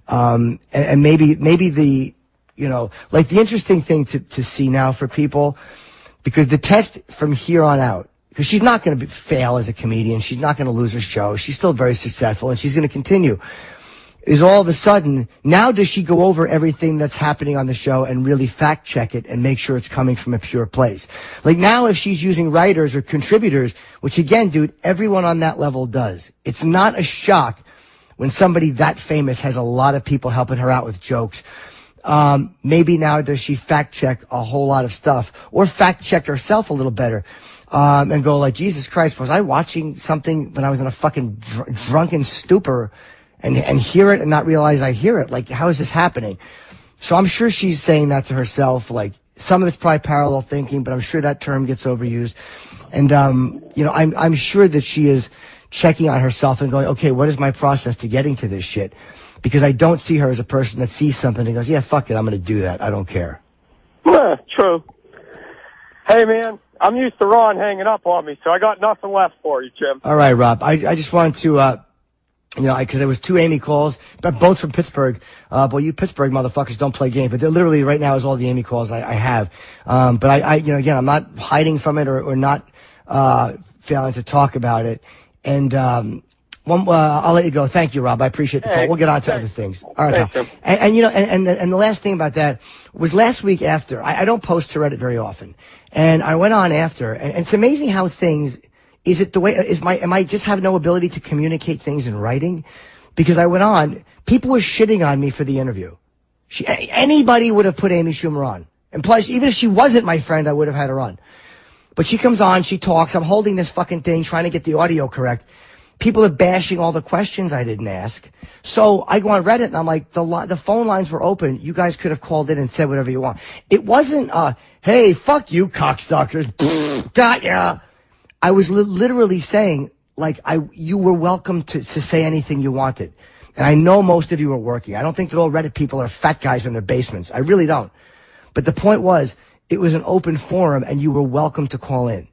And maybe the, you know, like the interesting thing to see now for people, because the test from here on out, because she's not going to fail as a comedian, she's not going to lose her show, she's still very successful, and she's going to continue, is all of a sudden, now does she go over everything that's happening on the show and really fact check it and make sure it's coming from a pure place? Like now if she's using writers or contributors, which again, dude, everyone on that level does, it's not a shock when somebody that famous has a lot of people helping her out with jokes. Maybe now does she fact check a whole lot of stuff or fact check herself a little better, and go like, Jesus Christ, was I watching something when I was in a fucking drunken stupor and hear it and not realize I hear it? Like, how is this happening? So I'm sure she's saying that to herself. Like, some of it's probably parallel thinking, but I'm sure that term gets overused. And, you know, I'm sure that she is checking on herself and going, okay, what is my process to getting to this shit? Because I don't see her as a person that sees something and goes, yeah, fuck it, I'm going to do that. I don't care. Yeah, true. Hey, man, I'm used to Ron hanging up on me, so I got nothing left for you, Jim. All right, Rob. I just wanted to, you know, because there was 2 Amy calls, but both from Pittsburgh. Boy, you Pittsburgh motherfuckers don't play games, but they're literally right now is all the Amy calls I have. But I, you know, again, I'm not hiding from it or not failing to talk about it. And I'll let you go. Thank you, Rob. I appreciate the call. We'll get on to other things. All right, pal. And you know, and the last thing about that was last week after. I don't post to Reddit very often, and I went on after, and it's amazing how things. Is it the way? Am I just have no ability to communicate things in writing? Because I went on, people were shitting on me for the interview. Anybody would have put Amy Schumer on, and plus, even if she wasn't my friend, I would have had her on. But she comes on, she talks. I'm holding this fucking thing, trying to get the audio correct. People are bashing all the questions I didn't ask. So I go on Reddit and I'm like, the phone lines were open. You guys could have called in and said whatever you want. It wasn't, hey, fuck you, cocksuckers. Got ya. I was literally saying, like, you were welcome to say anything you wanted. And I know most of you are working. I don't think that all Reddit people are fat guys in their basements. I really don't. But the point was, it was an open forum and you were welcome to call in.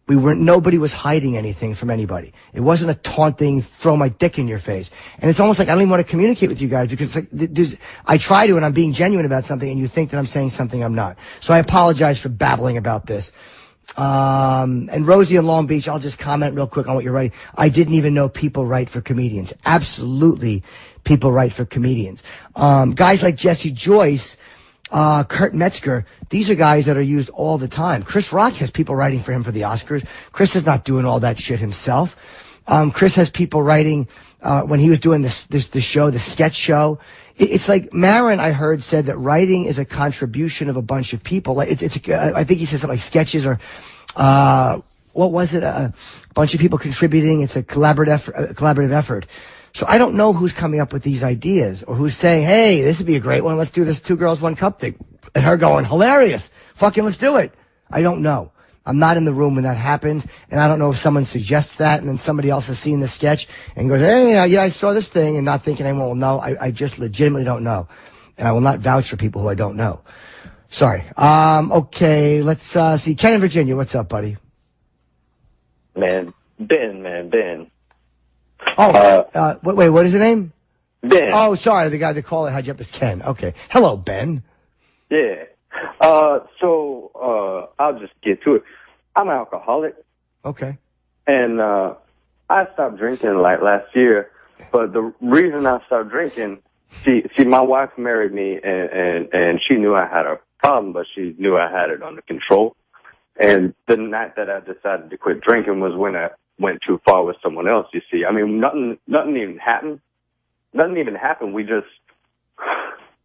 Nobody was hiding anything from anybody. It wasn't a taunting, throw my dick in your face. And it's almost like I don't even want to communicate with you guys because I try to and I'm being genuine about something and you think that I'm saying something I'm not. So I apologize for babbling about this. And Rosie in Long Beach, I'll just comment real quick on what you're writing. I didn't even know people write for comedians. Absolutely, people write for comedians. Guys like Jesse Joyce, Kurt Metzger, these are guys that are used all the time. Chris Rock has people writing for him for the Oscars. Chris is not doing all that shit himself. Chris has people writing, when he was doing the show, the sketch show. It's like Maron, I heard, said that writing is a contribution of a bunch of people. Like I think he said something like sketches or, what was it? A bunch of people contributing. It's a collaborative effort. So I don't know who's coming up with these ideas or who's saying, hey, this would be a great one. Let's do this 2 girls, 1 cup thing. And her going, hilarious. Fucking let's do it. I don't know. I'm not in the room when that happens. And I don't know if someone suggests that and then somebody else has seen the sketch and goes, hey, yeah, I saw this thing and not thinking anyone will know. I just legitimately don't know. And I will not vouch for people who I don't know. Sorry. Okay, let's see. Ken in Virginia, what's up, buddy? Ben. Oh, wait, what is the name? Ben. Oh, sorry, the guy that called had you up as Ken. Okay. Hello, Ben. Yeah. So I'll just get to it. I'm an alcoholic. Okay. And I stopped drinking like last year. But the reason I stopped drinking, see, my wife married me, and she knew I had a problem, but she knew I had it under control. And the night that I decided to quit drinking was when I went too far with someone else. You see, I mean, nothing even happened. Nothing even happened. We just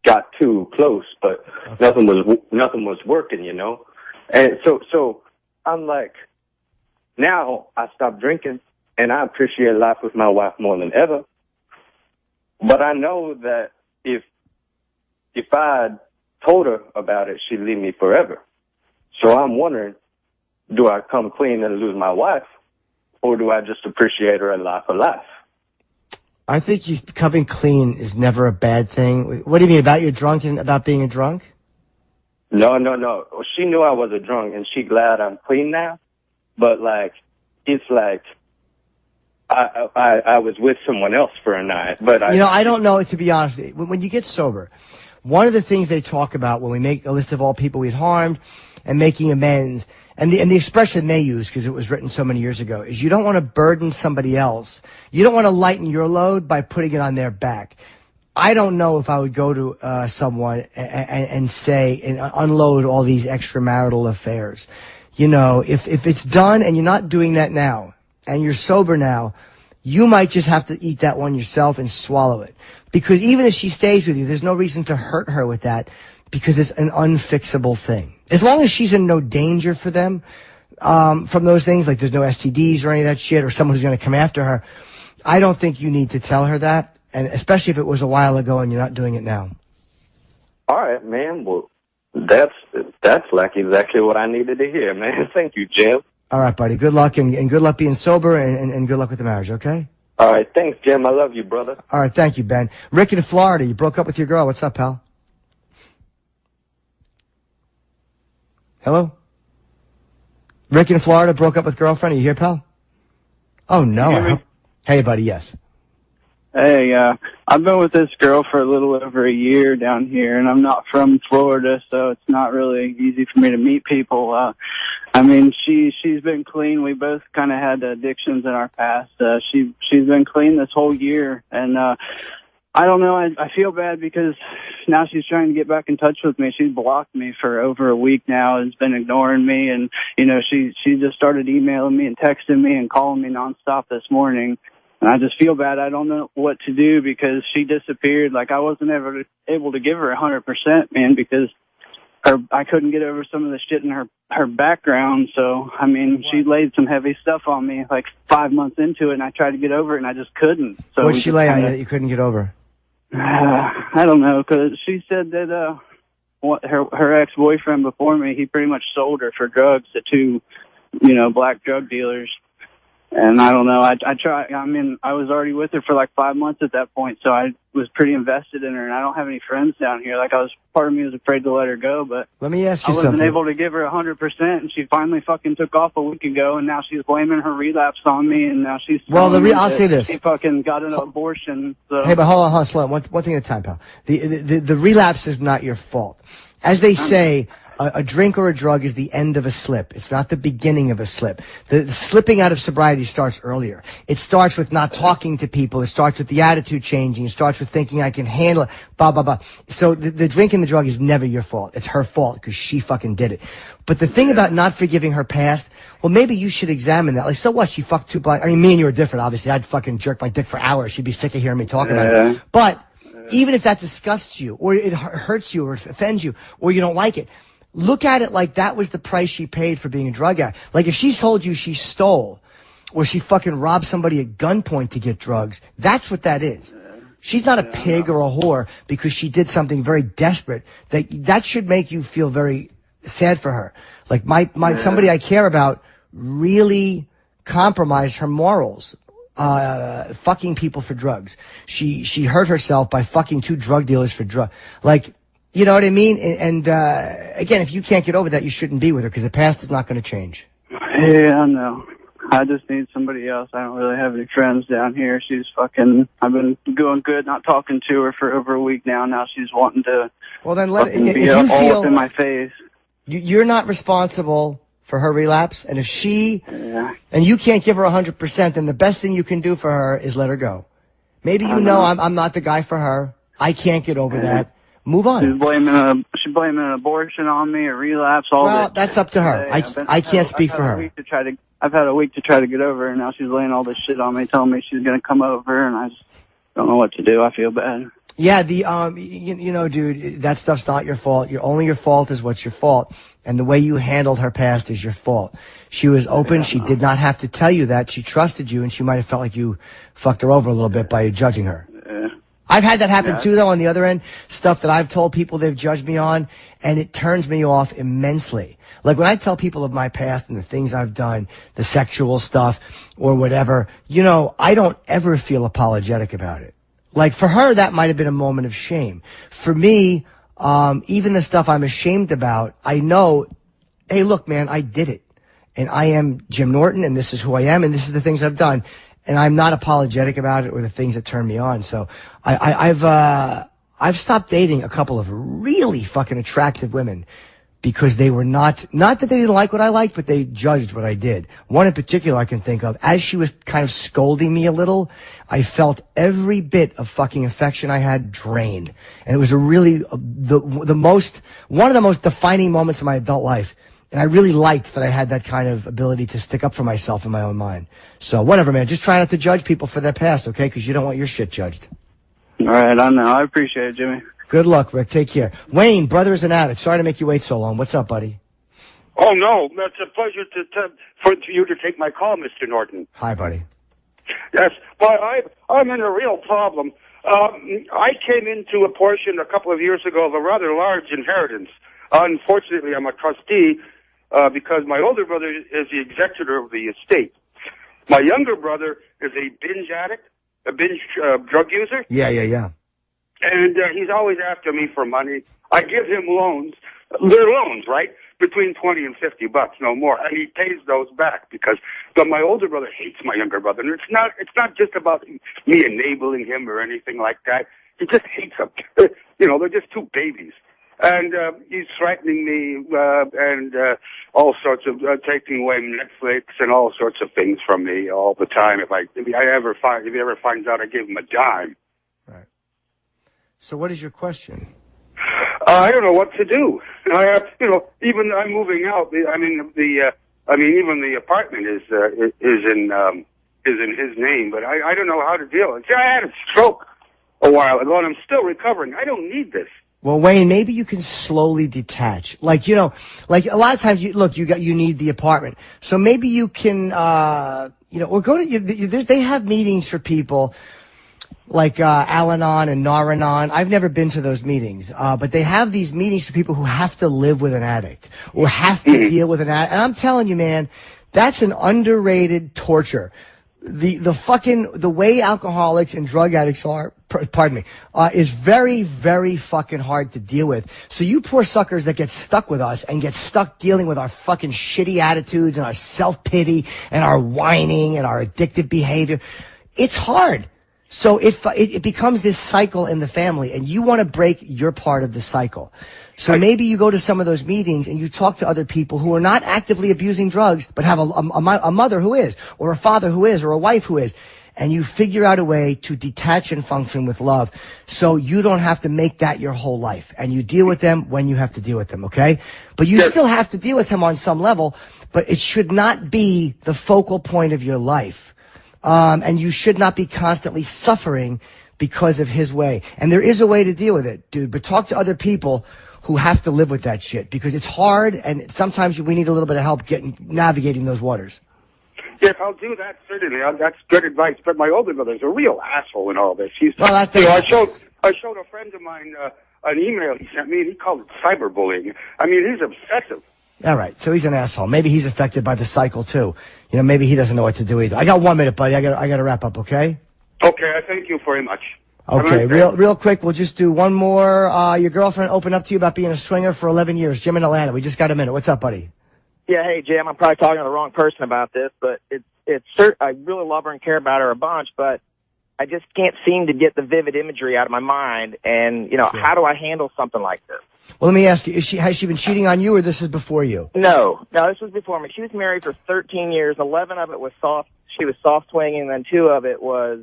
got too close, but nothing was working, you know. And so I'm like, now I stopped drinking, and I appreciate life with my wife more than ever. But I know that if I told her about it, she'd leave me forever. So I'm wondering, do I come clean and lose my wife, or do I just appreciate her and life for life? I think you coming clean is never a bad thing. What do you mean about you're drunk and about being a drunk? No. She knew I was a drunk, and she glad I'm clean now. But it's like I was with someone else for a night. But I don't know, to be honest. When you get sober, one of the things they talk about when we make a list of all people we'd harmed and making amends, and the expression they use, because it was written so many years ago, is you don't want to burden somebody else. You don't want to lighten your load by putting it on their back. I don't know if I would go to someone and say and unload all these extramarital affairs. You know, if it's done and you're not doing that now and you're sober now, you might just have to eat that one yourself and swallow it. Because even if she stays with you, there's no reason to hurt her with that, because it's an unfixable thing. As long as she's in no danger for them from those things, like there's no STDs or any of that shit, or someone who's going to come after her, I don't think you need to tell her that, and especially if it was a while ago and you're not doing it now. All right, man. Well, that's like exactly what I needed to hear, man. Thank you, Jim. All right, buddy. Good luck, and good luck being sober, and good luck with the marriage, okay? All right. Thanks, Jim. I love you, brother. All right. Thank you, Ben. Rick in Florida, you broke up with your girl. What's up, pal? Hello? Rick in Florida broke up with girlfriend. Are you here, pal? Oh, no. Hey, buddy, yes. Hey, I've been with this girl for a little over a year down here, and I'm not from Florida, so it's not really easy for me to meet people. I mean, she's been clean. We both kind of had addictions in our past. She's been clean this whole year, and I don't know. I feel bad because now she's trying to get back in touch with me. She's blocked me for over a week now and has been ignoring me, and you know, she just started emailing me and texting me and calling me nonstop this morning. And I just feel bad. I don't know what to do because she disappeared. Like, I wasn't ever able to give her 100%, man, because I couldn't get over some of the shit in her background. So, I mean, she laid some heavy stuff on me like 5 months into it, and I tried to get over it, and I just couldn't. So what'd she lay on you that you couldn't get over? I don't know, because she said that her ex-boyfriend before me, he pretty much sold her for drugs to two, black drug dealers. And I don't know, I was already with her for like 5 months at that point, so I was pretty invested in her, and I don't have any friends down here. Like, part of me was afraid to let her go, but let me ask you I wasn't something. able to give her 100%, and she finally fucking took off a week ago, and now she's blaming her relapse on me, and now she's I'll say this. She fucking got an abortion. So. Hey, but hold on, slow down. One thing at a time, pal. The relapse is not your fault. As they say, a drink or a drug is the end of a slip. It's not the beginning of a slip. The slipping out of sobriety starts earlier. It starts with not talking to people. It starts with the attitude changing. It starts with thinking I can handle it, blah, blah, blah. So the drink and the drug is never your fault. It's her fault because she fucking did it. But the thing about not forgiving her past, well, maybe you should examine that. Like, so what? She fucked two black... I mean, me and you are different, obviously. I'd fucking jerk my dick for hours. She'd be sick of hearing me talk about it. But even if that disgusts you, or it hurts you, or offends you, or you don't like it, look at it like that was the price she paid for being a drug addict. Like, if she told you she stole or she fucking robbed somebody at gunpoint to get drugs, that's what that is. She's not a pig or a whore because she did something very desperate. That should make you feel very sad for her. Like, somebody I care about really compromised her morals. Fucking people for drugs. She hurt herself by fucking two drug dealers for drugs. Like, You know what I mean? And again, if you can't get over that, you shouldn't be with her because the past is not going to change. Yeah, I know. I just need somebody else. I don't really have any friends down here. I've been going good, not talking to her for over a week now. Now she's wanting to be all up in my face. You're not responsible for her relapse, and if and you can't give her 100%, then the best thing you can do for her is let her go. Maybe I'm not the guy for her. I can't get over that. Move on. She's blaming an abortion on me, a relapse, all that. Well, that's up to her. I can't speak for her. I've had a week to try to get over her, and now she's laying all this shit on me, telling me she's going to come over, and I just don't know what to do. I feel bad. Yeah, dude, that stuff's not your fault. Your fault is what's your fault. And the way you handled her past is your fault. She was open. She did not have to tell you that. She trusted you, and she might have felt like you fucked her over a little bit by judging her. Yeah. I've had that happen too, though, on the other end. Stuff that I've told people they've judged me on, and it turns me off immensely. Like when I tell people of my past and the things I've done, the sexual stuff or whatever, I don't ever feel apologetic about it. Like for her, that might have been a moment of shame. For me, even the stuff I'm ashamed about, I know, hey, look, man, I did it. And I am Jim Norton, and this is who I am, and this is the things I've done. And I'm not apologetic about it or the things that turn me on. So I've stopped dating a couple of really fucking attractive women because they were not that they didn't like what I liked, but they judged what I did. One in particular I can think of, as she was kind of scolding me a little, I felt every bit of fucking affection I had drained. And it was one of the most defining moments of my adult life. And I really liked that I had that kind of ability to stick up for myself in my own mind. So whatever, man. Just try not to judge people for their past, okay? Because you don't want your shit judged. All right, I know. I appreciate it, Jimmy. Good luck, Rick. Take care. Wayne, brother is an addict. Sorry to make you wait so long. What's up, buddy? Oh, no. It's a pleasure for you to take my call, Mr. Norton. Hi, buddy. Yes. Well, I'm in a real problem. I came into a portion a couple of years ago of a rather large inheritance. Unfortunately, I'm a trustee because my older brother is the executor of the estate. My younger brother is a binge addict, a binge drug user. Yeah. And he's always after me for money. I give him loans. They're loans, right? Between $20 and $50, no more. And he pays those back but my older brother hates my younger brother. And it's not just about me enabling him or anything like that. He just hates him. They're just two babies. And he's threatening me and all sorts of taking away Netflix and all sorts of things from me all the time. If he ever finds out I give him a dime. Right. So what is your question? I don't know what to do. Even I'm moving out. Even the apartment is in his name, but I don't know how to deal with it. I had a stroke a while ago, and I'm still recovering. I don't need this. Well, Wayne, maybe you can slowly detach. Like a lot of times you need the apartment. So maybe you can, or go to, they have meetings for people like, Al-Anon and Nar-Anon. I've never been to those meetings. But they have these meetings for people who have to live with an addict or have to deal with an addict. And I'm telling you, man, that's an underrated torture. The way alcoholics and drug addicts are, is very, very fucking hard to deal with. So you poor suckers that get stuck with us and get stuck dealing with our fucking shitty attitudes and our self-pity and our whining and our addictive behavior, it's hard. So it becomes this cycle in the family, and you want to break your part of the cycle. So maybe you go to some of those meetings and you talk to other people who are not actively abusing drugs, but have a mother who is, or a father who is, or a wife who is. And you figure out a way to detach and function with love so you don't have to make that your whole life. And you deal with them when you have to deal with them, okay? But you still have to deal with them on some level, but it should not be the focal point of your life. And you should not be constantly suffering because of his way. And there is a way to deal with it, dude, but talk to other people who have to live with that shit because it's hard and sometimes we need a little bit of help navigating those waters. Yes, I'll do that, certainly. That's good advice. But my older brother's a real asshole in all this. I showed a friend of mine an email he sent me, and he called it cyberbullying. I mean, he's obsessive. All right, so he's an asshole. Maybe he's affected by the cycle, too. Maybe he doesn't know what to do either. I got 1 minute, buddy. I got to wrap up, okay? Okay, I thank you very much. Okay, real quick, we'll just do one more. Your girlfriend opened up to you about being a swinger for 11 years. Jim in Atlanta. We just got a minute. What's up, buddy? Yeah, hey, Jim, I'm probably talking to the wrong person about this, but I really love her and care about her a bunch, but I just can't seem to get the vivid imagery out of my mind. And, how do I handle something like this? Well, let me ask you, has she been cheating on you, or this is before you? No, this was before me. She was married for 13 years. 11 of it was soft. She was soft swinging, and then 2 of it was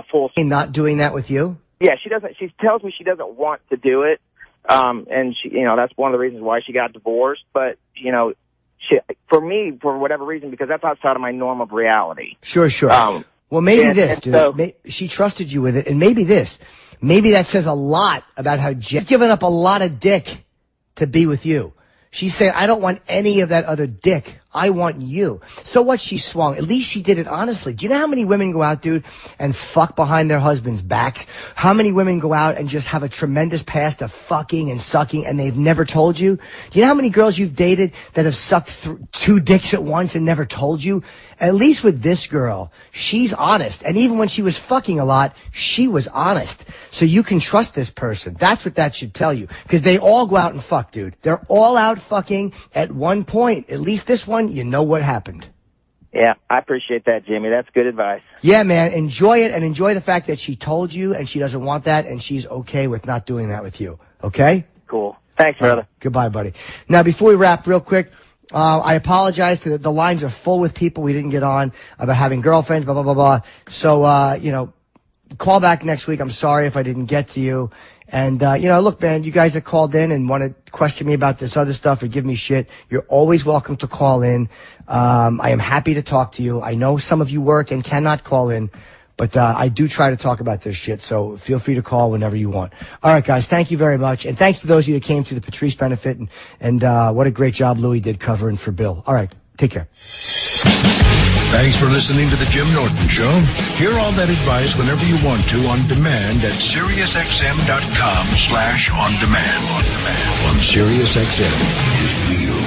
full. Not doing that with you? Yeah, she doesn't. She tells me she doesn't want to do it, and she, that's one of the reasons why she got divorced. But for me, for whatever reason, because that's outside of my norm of reality. Sure. Well, maybe this, dude. So, she trusted you with it, and maybe this. Maybe that says a lot about how Jim's given up a lot of dick to be with you. She's saying, I don't want any of that other dick. I want you. So what? She swung. At least she did it honestly. Do you know how many women go out, dude, and fuck behind their husbands' backs? How many women go out and just have a tremendous past of fucking and sucking, and they've never told you? Do you know how many girls you've dated that have sucked 2 dicks at once and never told you? At least with this girl, she's honest. And even when she was fucking a lot, she was honest. So you can trust this person. That's what that should tell you. Because they all go out and fuck, dude. They're all out fucking at one point. At least this one, you know what happened. Yeah, I appreciate that, Jimmy. That's good advice. Yeah, man. Enjoy it, and enjoy the fact that she told you and she doesn't want that, and she's okay with not doing that with you. Okay? Cool. Thanks, brother. Goodbye, buddy. Now, before we wrap, real quick, I apologize to the lines are full with people we didn't get on about having girlfriends, blah, blah, blah, blah. So, call back next week. I'm sorry if I didn't get to you. And, look, man, you guys that called in and want to question me about this other stuff or give me shit, you're always welcome to call in. I am happy to talk to you. I know some of you work and cannot call in, but I do try to talk about this shit, so feel free to call whenever you want. All right, guys, thank you very much. And thanks to those of you that came to the Patrice benefit, and what a great job Louis did covering for Bill. All right, take care. Thanks for listening to The Jim Norton Show. Hear all that advice whenever you want to on demand at SiriusXM.com/on-demand. On SiriusXM is real.